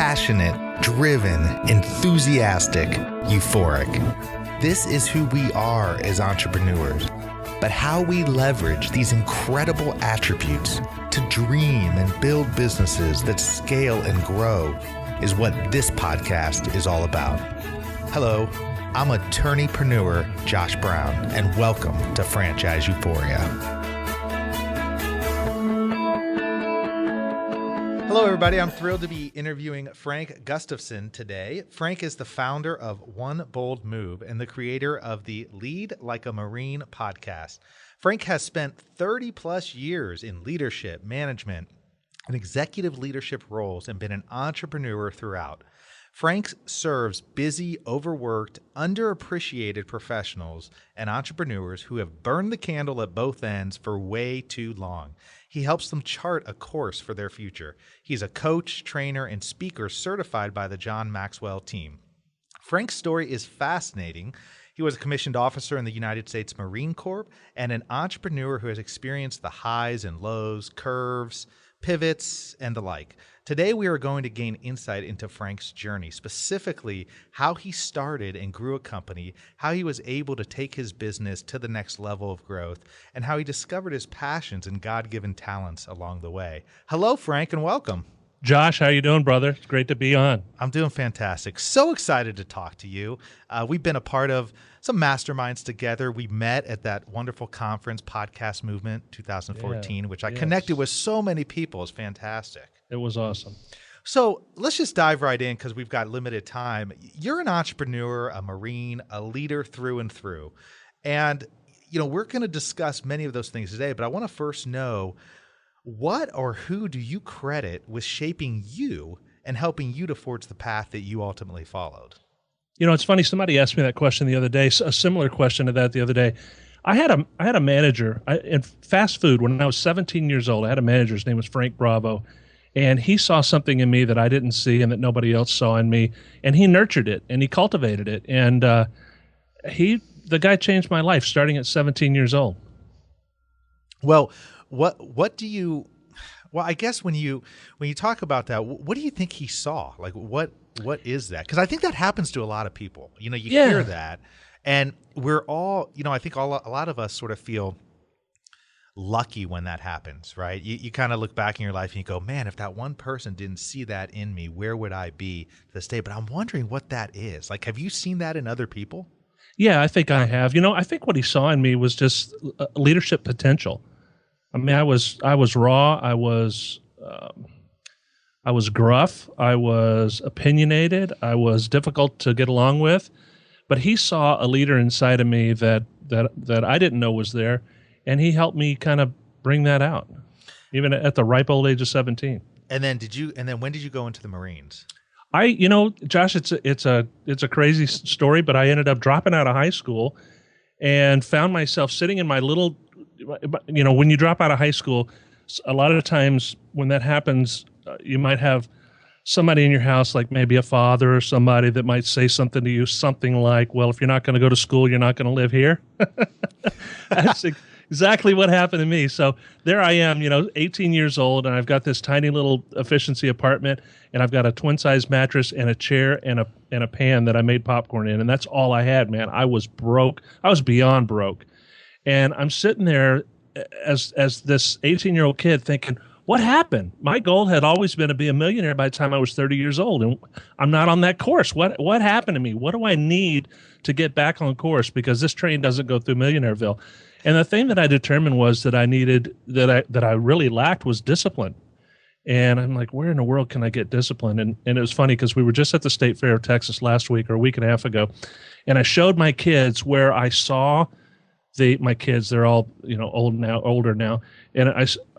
passionate, driven, enthusiastic, euphoric. This is who we are as entrepreneurs. But how we leverage these incredible attributes to dream and build businesses that scale and grow is what this podcast is all about. Hello, I'm attorneypreneur Josh Brown, and welcome to Franchise Euphoria. Hello, everybody. I'm thrilled to be interviewing Frank Gustafson today. Frank is the founder of OneBoldMove and the creator of the Lead Like a Marine podcast. Frank has spent 30 plus years in leadership, management, and executive leadership roles and been an entrepreneur throughout. Frank serves busy, overworked, underappreciated professionals and entrepreneurs who have burned the candle at both ends for way too long. He helps them chart a course for their future. He's a coach, trainer, and speaker certified by the John Maxwell team. Frank's story is fascinating. He was a commissioned officer in the United States Marine Corps and an entrepreneur who has experienced the highs and lows, curves, pivots, and the like. Today, we are going to gain insight into Frank's journey, specifically how he started and grew a company, how he was able to take his business to the next level of growth, and how he discovered his passions and God-given talents along the way. Hello, Frank, and welcome. Josh, how you doing, brother? It's great to be on. I'm doing fantastic. So excited to talk to you. We've been a part of some masterminds together. We met at that wonderful conference, Podcast Movement 2014, which I connected with so many people. It's fantastic. It was awesome. So let's just dive right in because we've got limited time. You're an entrepreneur, a Marine, a leader through and through. And, we're going to discuss many of those things today, but I want to first know what or who do you credit with shaping you and helping you to forge the path that you ultimately followed? It's funny. Somebody asked me that question the other day, a similar question to that the other day. I had a manager in fast food when I was 17 years old. I had a manager. His name was Frank Bravo. And he saw something in me that I didn't see and that nobody else saw in me. And he nurtured it and he cultivated it. And the guy changed my life starting at 17 years old. Well, what do you, well, I guess when you talk about that, what do you think he saw? Like, what is that? Because I think that happens to a lot of people. You hear that. And we're all, I think a lot of us sort of feel lucky when that happens, right? You kind of look back in your life and you go, man, if that one person didn't see that in me, where would I be this day? But I'm wondering what that is. Like, have you seen that in other people? Yeah, I think I have. I think what he saw in me was just leadership potential. I mean, I was raw. I was gruff. I was opinionated. I was difficult to get along with. But he saw a leader inside of me that I didn't know was there. And he helped me kind of bring that out, even at the ripe old age of 17. And then when did you go into the Marines? Josh, it's a crazy story, but I ended up dropping out of high school and found myself sitting in my little, when you drop out of high school, a lot of times when that happens, you might have somebody in your house, like maybe a father or somebody that might say something to you, something like, well, if you're not going to go to school, you're not going to live here. That's exactly what happened to me. So there I am, 18 years old, and I've got this tiny little efficiency apartment, and I've got a twin-size mattress and a chair and a pan that I made popcorn in, and that's all I had, man. I was broke. I was beyond broke. And I'm sitting there as this 18-year-old kid thinking, what happened? My goal had always been to be a millionaire by the time I was 30 years old, and I'm not on that course. What happened to me? What do I need to get back on course? Because this train doesn't go through Millionaireville. And the thing that I determined was that I needed, that I really lacked, was discipline. And I'm like, where in the world can I get discipline? And it was funny because we were just at the State Fair of Texas last week or a week and a half ago, and I showed my kids where I saw my kids. They're all older now, and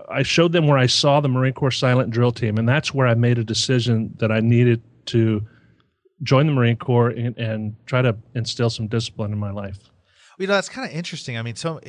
I showed them where I saw the Marine Corps Silent Drill Team, and that's where I made a decision that I needed to join the Marine Corps and try to instill some discipline in my life. That's kind of interesting. I mean, so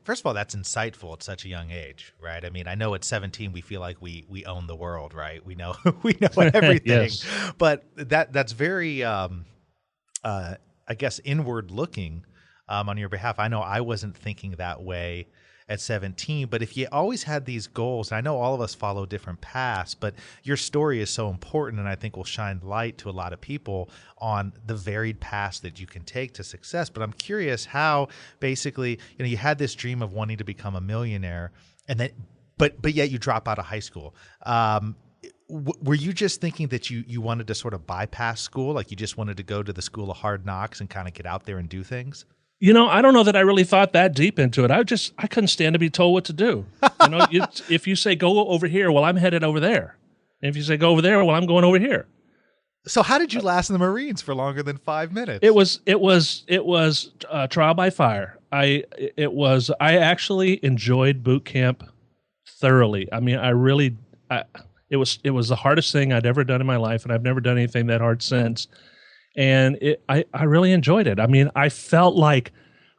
first of all, that's insightful at such a young age, right? I mean, I know at 17 we feel like we own the world, right? We know everything. Yes. But that's very I guess inward looking on your behalf. I know I wasn't thinking that way at 17. But if you always had these goals, and I know all of us follow different paths, but your story is so important, and I think will shine light to a lot of people on the varied paths that you can take to success. But I'm curious how basically, you had this dream of wanting to become a millionaire, and then, but yet you drop out of high school. Were you just thinking that you wanted to sort of bypass school, like you just wanted to go to the school of hard knocks and kind of get out there and do things? I don't know that I really thought that deep into it. I couldn't stand to be told what to do. If you say go over here, well, I'm headed over there. And if you say go over there, well, I'm going over here. So how did you last in the Marines for longer than 5 minutes? It was trial by fire. I actually enjoyed boot camp thoroughly. I mean, it was the hardest thing I'd ever done in my life, and I've never done anything that hard since. And I really enjoyed it. I mean, I felt like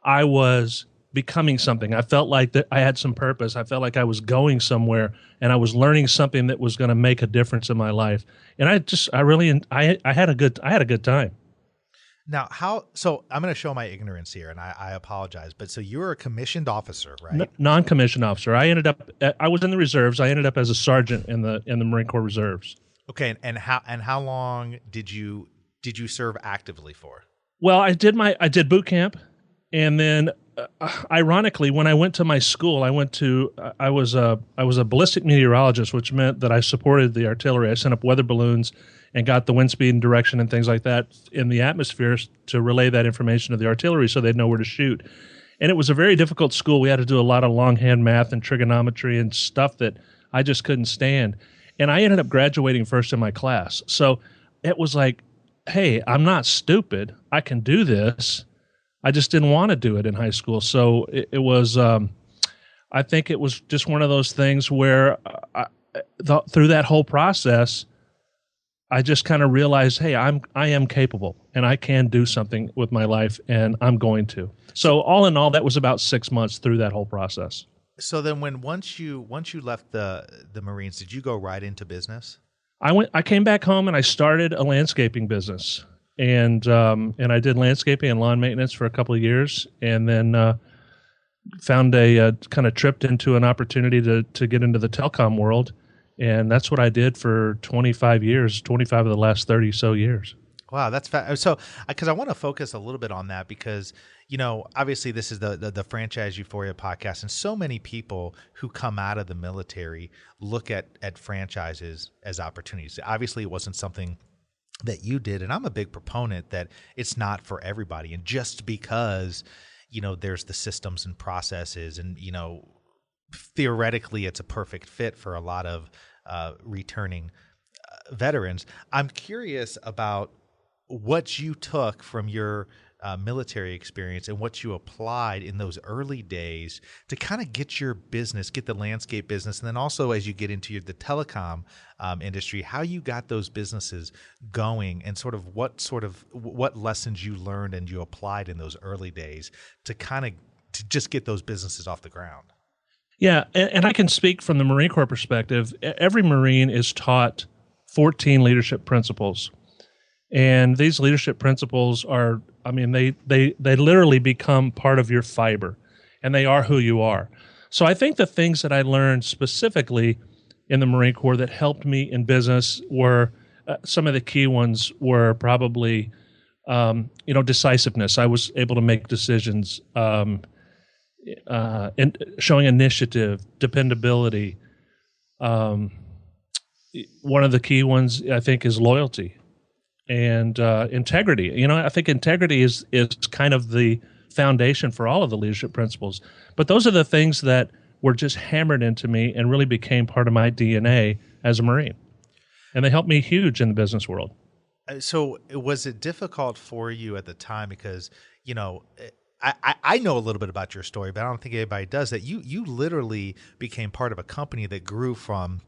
I was becoming something. I felt like that I had some purpose. I felt like I was going somewhere, and I was learning something that was going to make a difference in my life. And I had a good time. Now, so I'm going to show my ignorance here, and I apologize, but so you were a commissioned officer, right? Non-commissioned officer. I was in the reserves. I ended up as a sergeant in the Marine Corps Reserves. Okay, and how long did you serve actively for? Well, I did boot camp, and then ironically, when I went to my school, I was a ballistic meteorologist, which meant that I supported the artillery. I sent up weather balloons and got the wind speed and direction and things like that in the atmosphere to relay that information to the artillery so they'd know where to shoot. And it was a very difficult school. We had to do a lot of longhand math and trigonometry and stuff that I just couldn't stand. And I ended up graduating first in my class. So it was like, hey, I'm not stupid. I can do this. I just didn't want to do it in high school. So it was, I think it was just one of those things where through that whole process, I just kind of realized, hey, I am capable, and I can do something with my life, and I'm going to. So all in all, that was about 6 months through that whole process. So then once you left the Marines, did you go right into business? I came back home and I started a landscaping business, and I did landscaping and lawn maintenance for a couple of years, and then found kind of tripped into an opportunity to get into the telecom world. And that's what I did for 25 years, 25 of the last 30 so years. Wow, that's so because I want to focus a little bit on that because, obviously this is the Franchise Euphoria podcast, and so many people who come out of the military look at franchises as opportunities. Obviously, it wasn't something that you did, and I'm a big proponent that it's not for everybody. And just because, there's the systems and processes and, theoretically it's a perfect fit for a lot of returning veterans. I'm curious about what you took from your military experience and what you applied in those early days to kind of get your business, get the landscape business, and then also as you get into the telecom industry, how you got those businesses going and what lessons you learned and you applied in those early days to just get those businesses off the ground. Yeah, and I can speak from the Marine Corps perspective. Every Marine is taught 14 leadership principles. And these leadership principles are, they literally become part of your fiber, and they are who you are. So I think the things that I learned specifically in the Marine Corps that helped me in business were, some of the key ones were probably, decisiveness. I was able to make decisions, and showing initiative, dependability. One of the key ones, I think, is loyalty and integrity. I think integrity is kind of the foundation for all of the leadership principles. But those are the things that were just hammered into me and really became part of my DNA as a Marine. And they helped me huge in the business world. So was it difficult for you at the time? Because, I know a little bit about your story, but I don't think anybody does that. You literally became part of a company that grew from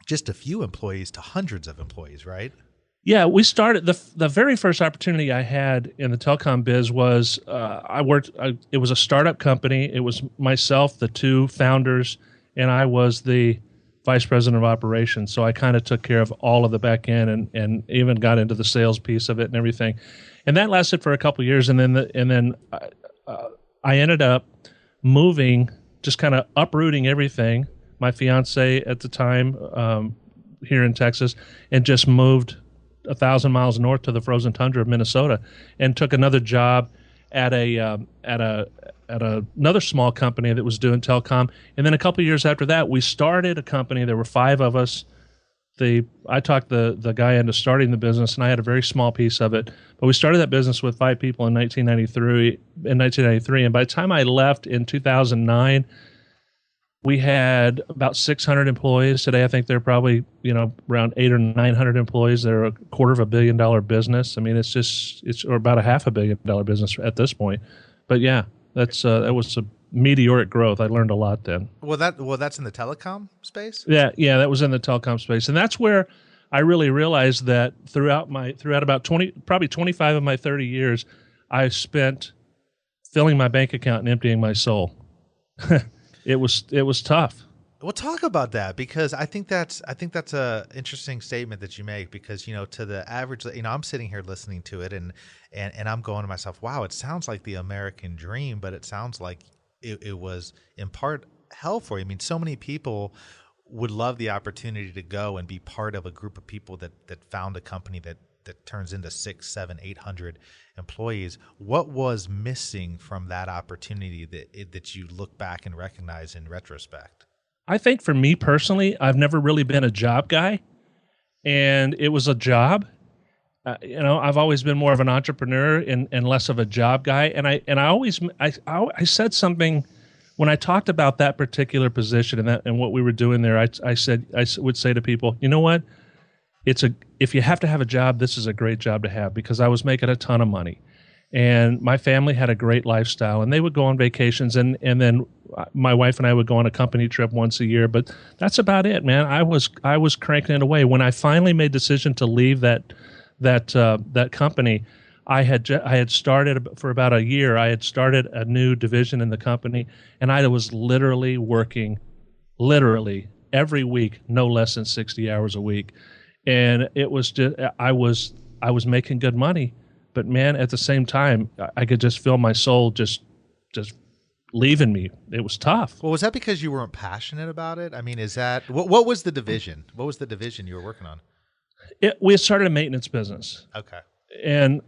just a few employees to hundreds of employees, right? Yeah, we started the very first opportunity I had in the telecom biz was it was a startup company. It was myself, the two founders, and I was the vice president of operations. So I kind of took care of all of the back end and even got into the sales piece of it and everything. And that lasted for a couple of years, and then I ended up moving just kind of uprooting everything. My fiance at the time here in Texas, and just moved 1,000 miles north to the frozen tundra of Minnesota, and took another job at another small company that was doing telecom. And then a couple of years after that, we started a company. There were 5 of us. I talked the guy into starting the business, and I had a very small piece of it. But we started that business with 5 people in 1993. And by the time I left in 2009, we had about 600 employees. Today, I think they're probably around 800 or 900 employees. They're a $250 million business. I mean, it's or about a $500 million business at this point. But yeah, that was a meteoric growth. I learned a lot then. Well, that's in the telecom space? Yeah, that was in the telecom space. And that's where I really realized that throughout about 25 of my 30 years, I spent filling my bank account and emptying my soul. It was tough. Well, talk about that, because I think that's a interesting statement that you make, because to the average, I'm sitting here listening to it and I'm going to myself, wow, it sounds like the American dream, but it sounds like it was in part hell for you. I mean, so many people would love the opportunity to go and be part of a group of people that found a company that turns into 600, 700, 800 employees. What was missing from that opportunity that you look back and recognize in retrospect? I think for me personally, I've never really been a job guy, and it was a job. I've always been more of an entrepreneur and less of a job guy. And I said something when I talked about that particular position and what we were doing there. I would say to people, you know what? If you have to have a job, this is a great job to have, because I was making a ton of money, and my family had a great lifestyle, and they would go on vacations, and then my wife and I would go on a company trip once a year. But that's about it, man. I was cranking it away. When I finally made the decision to leave that company, I had started for about a year. I had started a new division in the company, and I was literally working every week, no less than 60 hours a week. And it was just, I was making good money, but man, at the same time, I could just feel my soul just leaving me. It was tough. Well, was that because you weren't passionate about it? I mean, is that what was the division? What was the division you were working on? We had started a maintenance business. Okay. And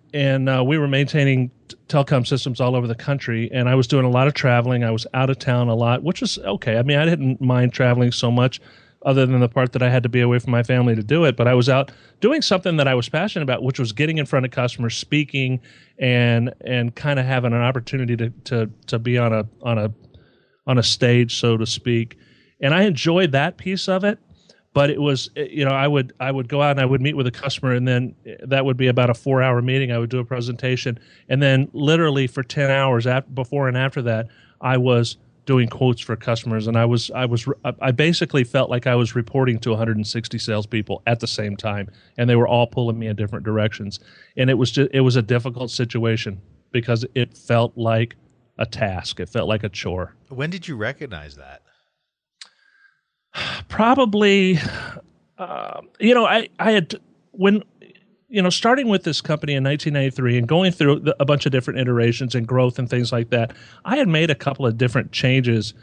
we were maintaining telecom systems all over the country, and I was doing a lot of traveling. I was out of town a lot, which was okay. I mean, I didn't mind traveling so much, other than the part that I had to be away from my family to do it. But I was out doing something that I was passionate about, which was getting in front of customers, speaking, and kind of having an opportunity to be on a stage, so to speak. And I enjoyed that piece of it. But it was, I would go out and I would meet with a customer, and then that would be about a 4-hour meeting. I would do a presentation, and then literally for 10 hours before and after that, I was doing quotes for customers, and I basically felt like I was reporting to 160 salespeople at the same time, and they were all pulling me in different directions. And it was a difficult situation because it felt like a task. It felt like a chore. When did you recognize that? Probably, I had starting with this company in 1993 and going through a bunch of different iterations and growth and things like that, I had made a couple of different changes.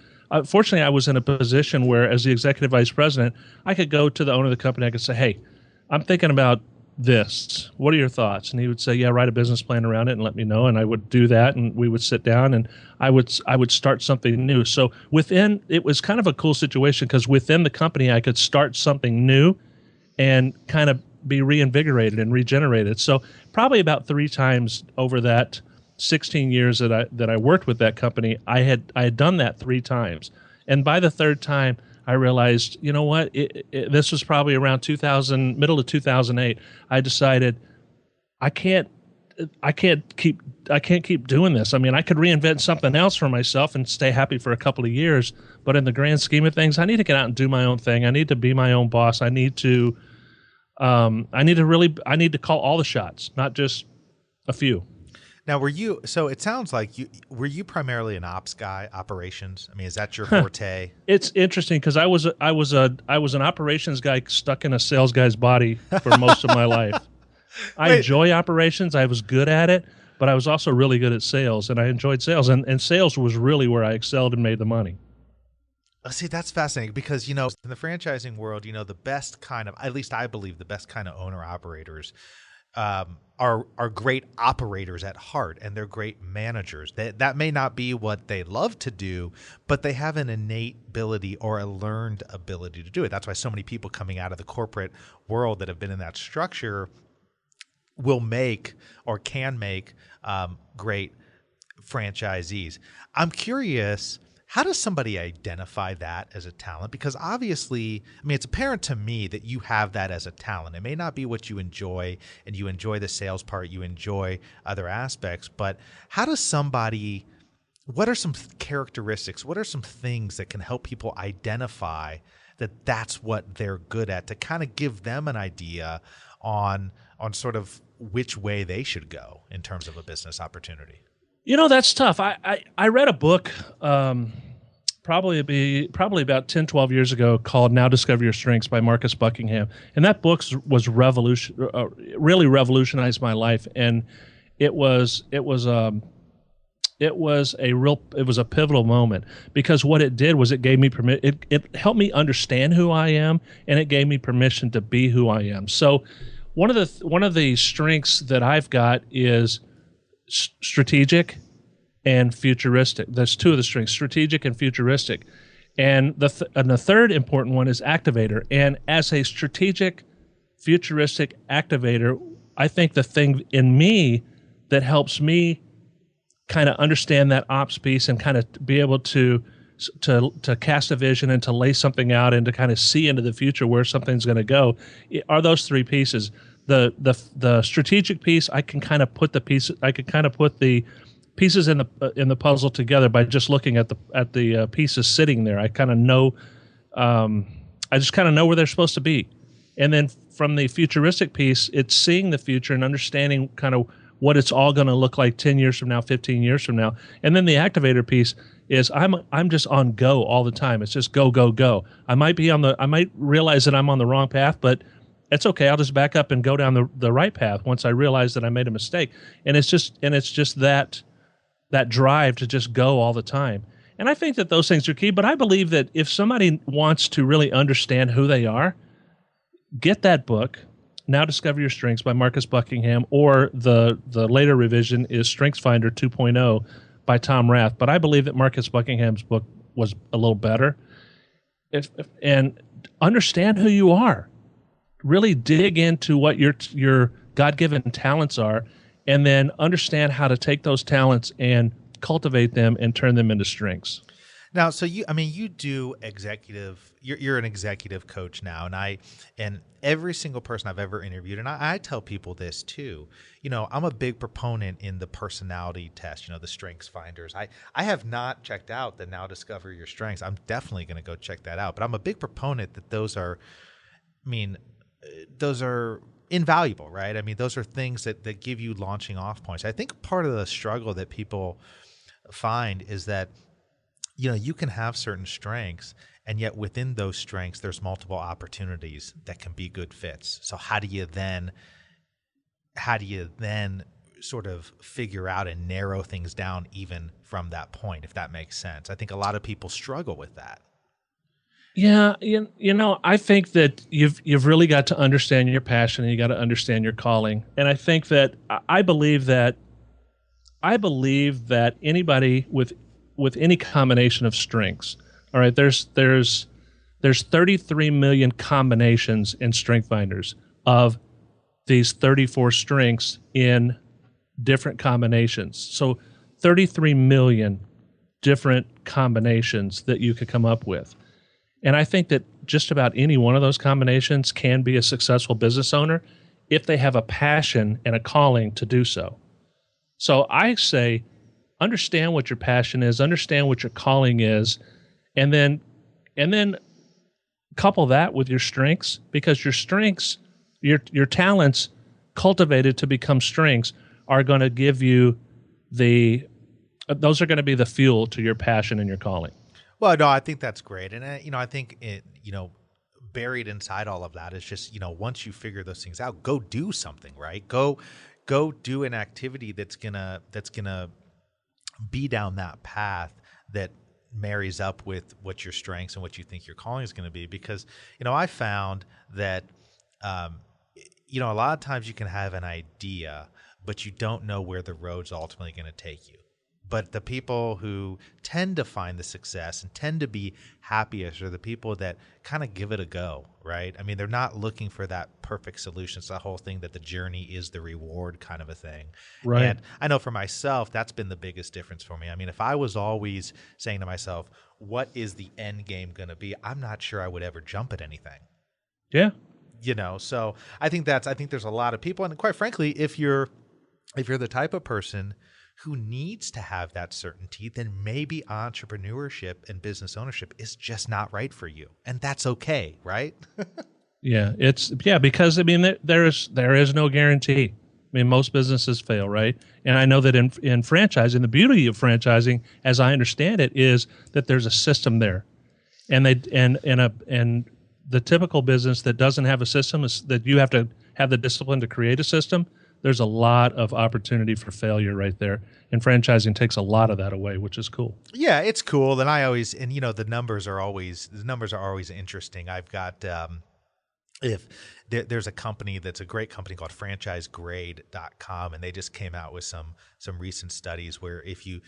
Fortunately, I was in a position where, as the executive vice president, I could go to the owner of the company. I could say, hey, I'm thinking about this. What are your thoughts? And he would say, yeah, write a business plan around it and let me know. And I would do that, and we would sit down, and I would start something new. So it was kind of a cool situation, because within the company, I could start something new and kind of be reinvigorated and regenerated. So probably about 3 times over that 16 years that I worked with that company, I had done that 3 times. And by the 3rd time, I realized, you know what? This was probably around middle of 2008. I decided I can't keep doing this. I mean, I could reinvent something else for myself and stay happy for a couple of years, but in the grand scheme of things, I need to get out and do my own thing. I need to be my own boss. I need to call all the shots, not just a few. Now, so it sounds like were you primarily an ops guy, operations? I mean, is that your forte? It's interesting, because I was an operations guy stuck in a sales guy's body for most of my life. I enjoy operations. I was good at it, but I was also really good at sales, and I enjoyed sales, and sales was really where I excelled and made the money. See, that's fascinating because, in the franchising world, the best kind of, at least I believe, the best kind of owner operators are great operators at heart, and they're great managers. That may not be what they love to do, but they have an innate ability or a learned ability to do it. That's why so many people coming out of the corporate world that have been in that structure will make or can make great franchisees. I'm curious, how does somebody identify that as a talent? Because obviously, it's apparent to me that you have that as a talent. It may not be what you enjoy, and you enjoy the sales part, you enjoy other aspects, but what are some characteristics, what are some things that can help people identify that that's what they're good at, to kind of give them an idea on sort of which way they should go in terms of a business opportunity? That's tough. I read a book probably about 10, 12 years ago called Now Discover Your Strengths by Marcus Buckingham. And that book was really revolutionized my life. And it was a pivotal moment, because what it did was it gave me it helped me understand who I am, and it gave me permission to be who I am. So one of the strengths that I've got is strategic and futuristic. There's two of the strengths: strategic and futuristic. And the third important one is activator. And as a strategic, futuristic activator, I think the thing in me that helps me kind of understand that ops piece and kind of be able to cast a vision and to lay something out and to kind of see into the future where something's going to go are those three pieces. The strategic piece, I can kind of put the pieces in the puzzle together by just looking at the pieces sitting there. I kind of know, I just kind of know where they're supposed to be. And then from the futuristic piece, it's seeing the future and understanding kind of what it's all going to look like 10 years from now, 15 years from now. And then the activator piece is I'm just on go all the time. It's just go, go, go. I might realize that I'm on the wrong path, but it's okay. I'll just back up and go down the right path once I realize that I made a mistake. And it's just that drive to just go all the time. And I think that those things are key, but I believe that if somebody wants to really understand who they are, get that book, Now Discover Your Strengths by Marcus Buckingham, or the later revision is StrengthsFinder 2.0 by Tom Rath. But I believe that Marcus Buckingham's book was a little better. And understand who you are. Really dig into what your God-given talents are, and then understand how to take those talents and cultivate them and turn them into strengths. Now, so you do you're an executive coach now, and every single person I've ever interviewed, and I tell people this too, I'm a big proponent in the personality test, the strengths finders. I have not checked out the Now Discover Your Strengths. I'm definitely going to go check that out, but I'm a big proponent that those are invaluable, right? Those are things that give you launching off points. I think part of the struggle that people find is that, you can have certain strengths, and yet within those strengths, there's multiple opportunities that can be good fits. So how do you then sort of figure out and narrow things down even from that point, if that makes sense? I think a lot of people struggle with that. Yeah, I think that you've really got to understand your passion, and you got to understand your calling. And I think that I believe that anybody with any combination of strengths, all right, there's 33 million combinations in strength finders of these 34 strengths in different combinations. So 33 million different combinations that you could come up with. And I think that just about any one of those combinations can be a successful business owner if they have a passion and a calling to do so. So I say, understand what your passion is, understand what your calling is, and then couple that with your strengths, because your strengths, your talents cultivated to become strengths are going to give you those are going to be the fuel to your passion and your calling. Well, no, I think that's great. And, I think buried inside all of that is just, once you figure those things out, go do something, right? Go do an activity that's gonna be down that path that marries up with what your strengths and what you think your calling is going to be. Because, I found that, a lot of times you can have an idea, but you don't know where the road's ultimately going to take you. But the people who tend to find the success and tend to be happiest are the people that kind of give it a go, right? I mean, they're not looking for that perfect solution. It's the whole thing that the journey is the reward kind of a thing. Right. And I know for myself, that's been the biggest difference for me. I mean, if I was always saying to myself, what is the end game going to be? I'm not sure I would ever jump at anything. Yeah. So I think there's a lot of people. And quite frankly, if you're the type of person who needs to have that certainty, then maybe entrepreneurship and business ownership is just not right for you. And that's okay, right? Because I mean, there is no guarantee. I mean, most businesses fail, right? And I know that in franchising, the beauty of franchising, as I understand it, is that there's a system there. And the typical business that doesn't have a system is that you have to have the discipline to create a system. There's a lot of opportunity for failure right there. And franchising takes a lot of that away, which is cool. Yeah, it's cool. And the numbers are always interesting. I've got, there's a company that's a great company called franchisegrade.com, and they just came out with some recent studies where if you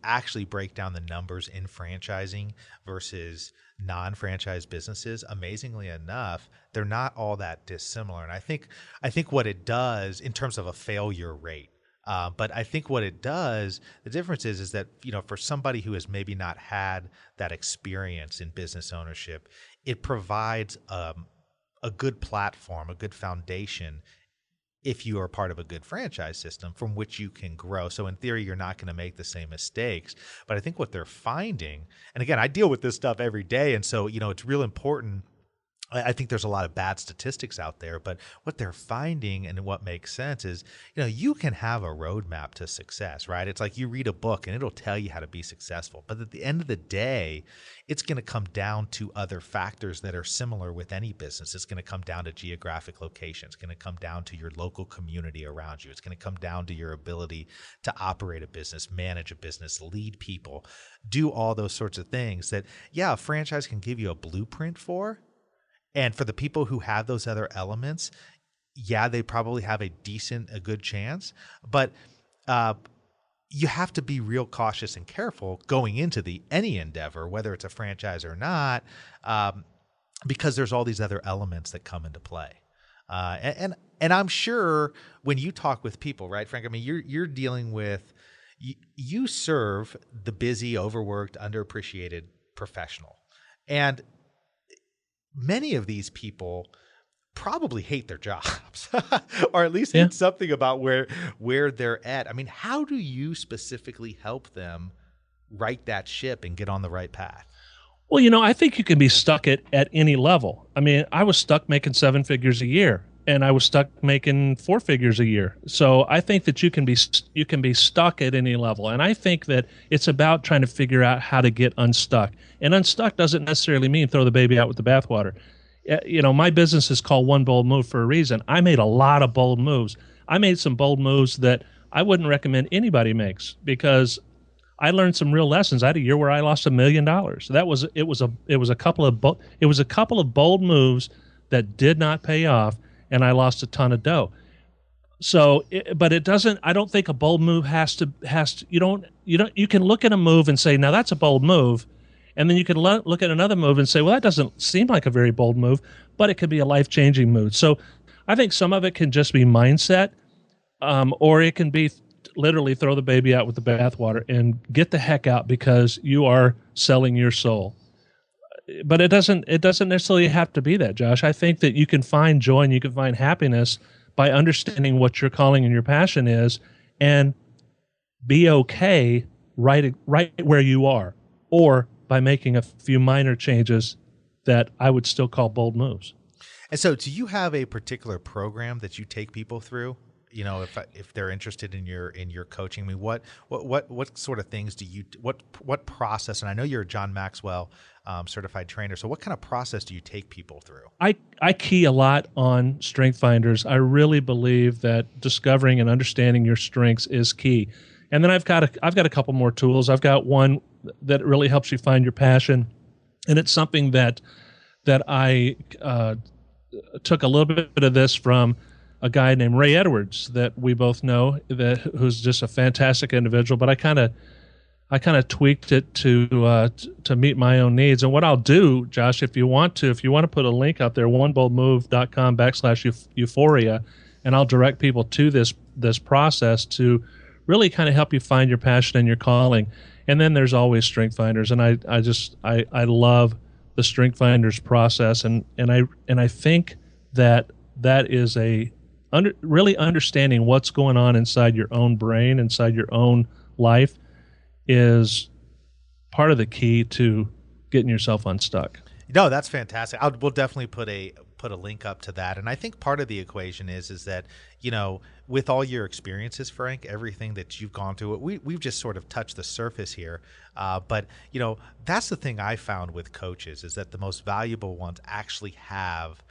actually break down the numbers in franchising versus non-franchise businesses, amazingly enough, they're not all that dissimilar. And I think what it does in terms of a failure rate, but I think what it does, the difference is that, for somebody who has maybe not had that experience in business ownership, it provides a good platform, a good foundation if you are part of a good franchise system from which you can grow. So in theory, you're not going to make the same mistakes. But I think what they're finding, and again, I deal with this stuff every day, and so, it's real important. I think there's a lot of bad statistics out there, but what they're finding and what makes sense is, you can have a roadmap to success, right? It's like you read a book and it'll tell you how to be successful. But at the end of the day, it's going to come down to other factors that are similar with any business. It's going to come down to geographic location. It's going to come down to your local community around you. It's going to come down to your ability to operate a business, manage a business, lead people, do all those sorts of things that, a franchise can give you a blueprint for. And for the people who have those other elements, they probably have a good chance. But you have to be real cautious and careful going into any endeavor, whether it's a franchise or not, because there's all these other elements that come into play. And I'm sure when you talk with people, right, Frank? I mean, you're dealing with you serve the busy, overworked, underappreciated professional, and many of these people probably hate their jobs or at least hate something about where they're at. I mean, how do you specifically help them right that ship and get on the right path? Well, I think you can be stuck at any level. I mean, I was stuck making 7 figures a year, and I was stuck making 4 figures a year. So I think that you can be stuck at any level. And I think that it's about trying to figure out how to get unstuck. And unstuck doesn't necessarily mean throw the baby out with the bathwater. My business is called OneBoldMove for a reason. I made a lot of bold moves. I made some bold moves that I wouldn't recommend anybody makes because I learned some real lessons. I had a year where I lost $1 million. It was a couple of bold moves that did not pay off, and I lost a ton of dough. So, but it doesn't. I don't think a bold move has to. You can look at a move and say, now that's a bold move. And then you can look at another move and say, well, that doesn't seem like a very bold move, but it could be a life-changing move. So I think some of it can just be mindset, or it can be literally throw the baby out with the bathwater and get the heck out because you are selling your soul. But it doesn't necessarily have to be that, Josh. I think that you can find joy and you can find happiness by understanding what your calling and your passion is and be okay right where you are, or by making a few minor changes that I would still call bold moves. And so do you have a particular program that you take people through? If they're interested in your coaching, I mean, what sort of things do you, what process, and I know you're a John Maxwell certified trainer, so what kind of process do you take people through? I key a lot on Strength Finders. I really believe that discovering and understanding your strengths is key. And then I've got a couple more tools. I've got one that really helps you find your passion. And it's something that I took a little bit of this from a guy named Ray Edwards that we both know, who's just a fantastic individual. But I kind of tweaked it to meet my own needs. And what I'll do, Josh, if you want to put a link out there, oneboldmove.com/euphoria, and I'll direct people to this process to really kind of help you find your passion and your calling. And then there's always Strength Finders, and I love the Strength Finders process, and I think that is really understanding what's going on inside your own brain, inside your own life, is part of the key to getting yourself unstuck. No, that's fantastic. We'll definitely put a link up to that. And I think part of the equation is that, with all your experiences, Frank, everything that you've gone through, we've just sort of touched the surface here. But that's the thing I found with coaches, is that the most valuable ones actually have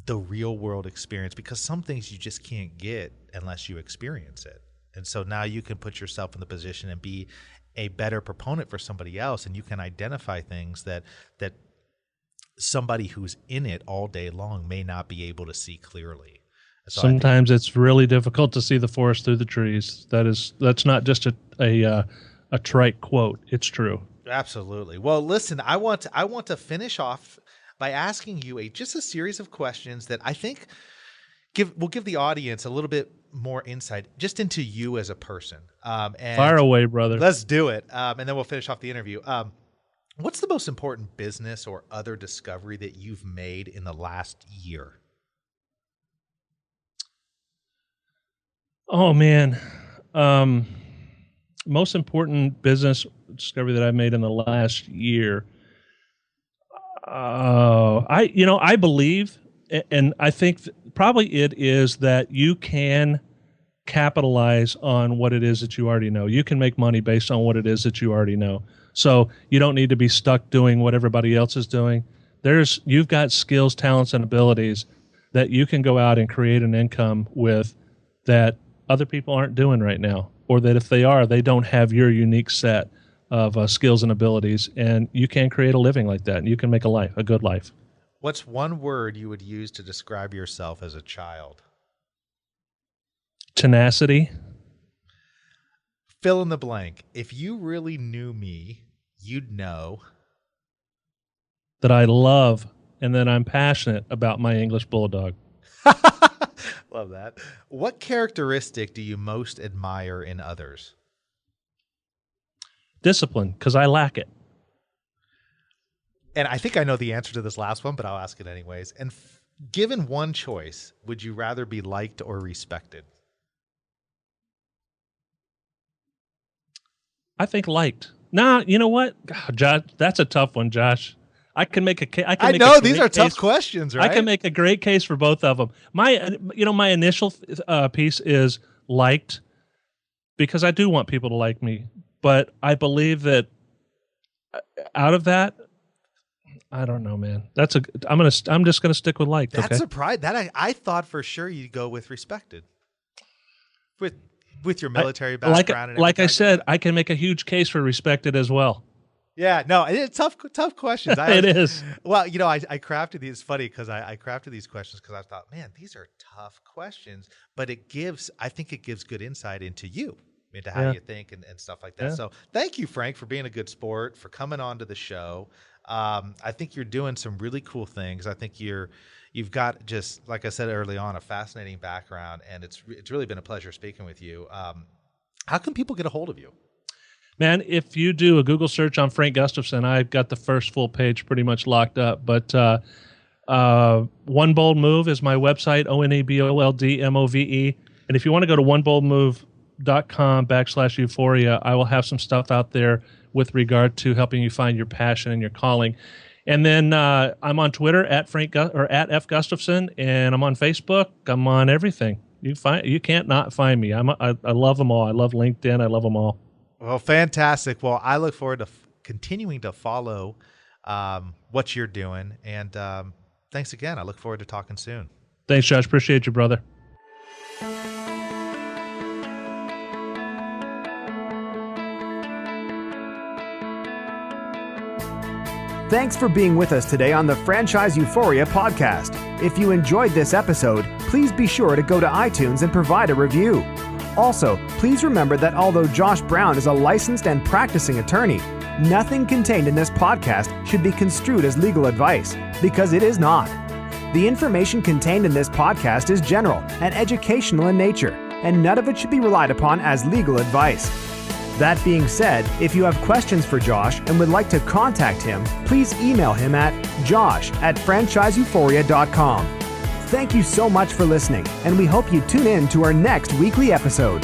the real world experience, because some things you just can't get unless you experience it. And so now you can put yourself in the position and be a better proponent for somebody else, and you can identify things that somebody who's in it all day long may not be able to see clearly. So sometimes it's really difficult to see the forest through the trees. That's not just a trite quote. It's true. Absolutely. Well, listen, I want to finish off by asking you just a series of questions that I think will give the audience a little bit more insight just into you as a person. And fire away, brother. Let's do it. And then we'll finish off the interview. What's the most important business or other discovery that you've made in the last year? Oh, man. Most important business discovery that I've made in the last year. I believe, and I think probably it is that you can capitalize on what it is that you already know. You can make money based on what it is that you already know. So you don't need to be stuck doing what everybody else is doing. You've got skills, talents, and abilities that you can go out and create an income with that other people aren't doing right now, or that if they are, they don't have your unique set of skills and abilities, and you can create a living like that, and you can make a good life. What's one word you would use to describe yourself as a child? Tenacity. Fill in the blank. If you really knew me, you'd know that I love and that I'm passionate about my English Bulldog. Love that. What characteristic do you most admire in others? Discipline, because I lack it. And I think I know the answer to this last one, but I'll ask it anyways. And given one choice, would you rather be liked or respected? I think liked. Nah, you know what, Josh? That's a tough one, Josh. I can make a. I know these are tough questions, right? I can make a great case for both of them. My initial piece is liked, because I do want people to like me, but I believe that out of that, I don't know, man. I'm just gonna stick with liked. That's a pride. That I thought for sure you'd go with respected. With your military background, like I said, I can make a huge case for respected as well. Yeah, no, it's tough questions. It is. Well, I crafted these. It's funny because I crafted these questions because I thought, man, these are tough questions, but I think it gives good insight into you, into how you think and stuff like that. Yeah. So thank you, Frank, for being a good sport, for coming on to the show. I think you're doing some really cool things. I think you've got, just like I said early on, a fascinating background, and it's really been a pleasure speaking with you. How can people get a hold of you? Man, if you do a Google search on Frank Gustafson, I've got the first full page pretty much locked up. But OneBoldMove is my website, OneBoldMove. And if you want to go to OneBoldMove.com/euphoria, I will have some stuff out there with regard to helping you find your passion and your calling. And then I'm on Twitter at F Gustafson, and I'm on Facebook. I'm on everything. You can't not find me. I love them all. I love LinkedIn. I love them all. Well, fantastic. Well, I look forward to continuing to follow what you're doing. And thanks again. I look forward to talking soon. Thanks, Josh. Appreciate you, brother. Thanks for being with us today on the Franchise Euphoria podcast. If you enjoyed this episode, please be sure to go to iTunes and provide a review. Also, please remember that although Josh Brown is a licensed and practicing attorney, nothing contained in this podcast should be construed as legal advice, because it is not. The information contained in this podcast is general and educational in nature, and none of it should be relied upon as legal advice. That being said, if you have questions for Josh and would like to contact him, please email him at josh@franchiseeuphoria.com. Thank you so much for listening, and we hope you tune in to our next weekly episode.